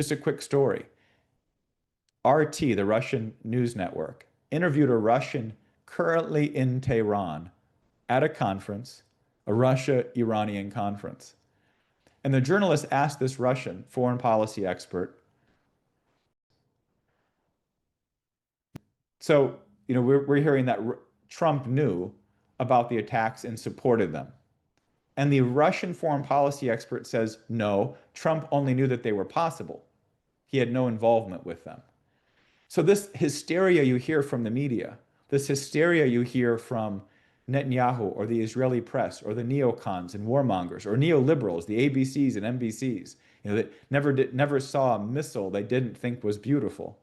Just a quick story. RT, the Russian news network, interviewed a Russian currently in Tehran at a conference, a Russia-Iranian conference. And the journalist asked this Russian foreign policy expert, so, we're hearing that Trump knew about the attacks and supported them. And the Russian foreign policy expert says, no, Trump only knew that they were possible. He had no involvement with them. So this hysteria you hear from the media, this hysteria you hear from Netanyahu or the Israeli press or the neocons and warmongers or neoliberals, the ABCs and NBCs, that never saw a missile they didn't think was beautiful.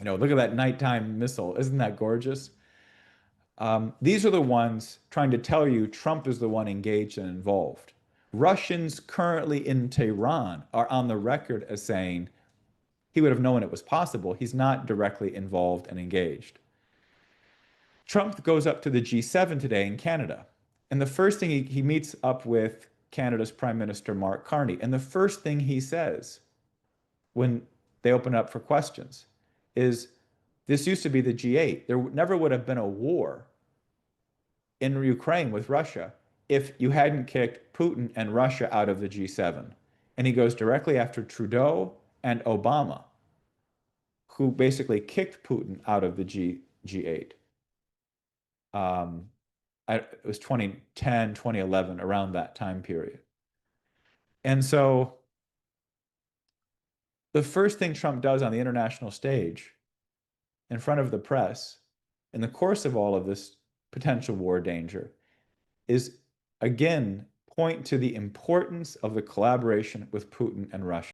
Look at that nighttime missile. Isn't that gorgeous? These are the ones trying to tell you Trump is the one engaged and involved. Russians currently in Tehran are on the record as saying he would have known it was possible. He's not directly involved and engaged. Trump goes up to the G7 today in Canada. And the first thing he meets up with Canada's Prime Minister Mark Carney. And the first thing he says when they open up for questions is, this used to be the G8. There never would have been a war in Ukraine with Russia if you hadn't kicked Putin and Russia out of the G7. And he goes directly after Trudeau and Obama, who basically kicked Putin out of the G8. It was 2010, 2011, around that time period. And so the first thing Trump does on the international stage, in front of the press, in the course of all of this potential war danger, is again point to the importance of the collaboration with Putin and Russia.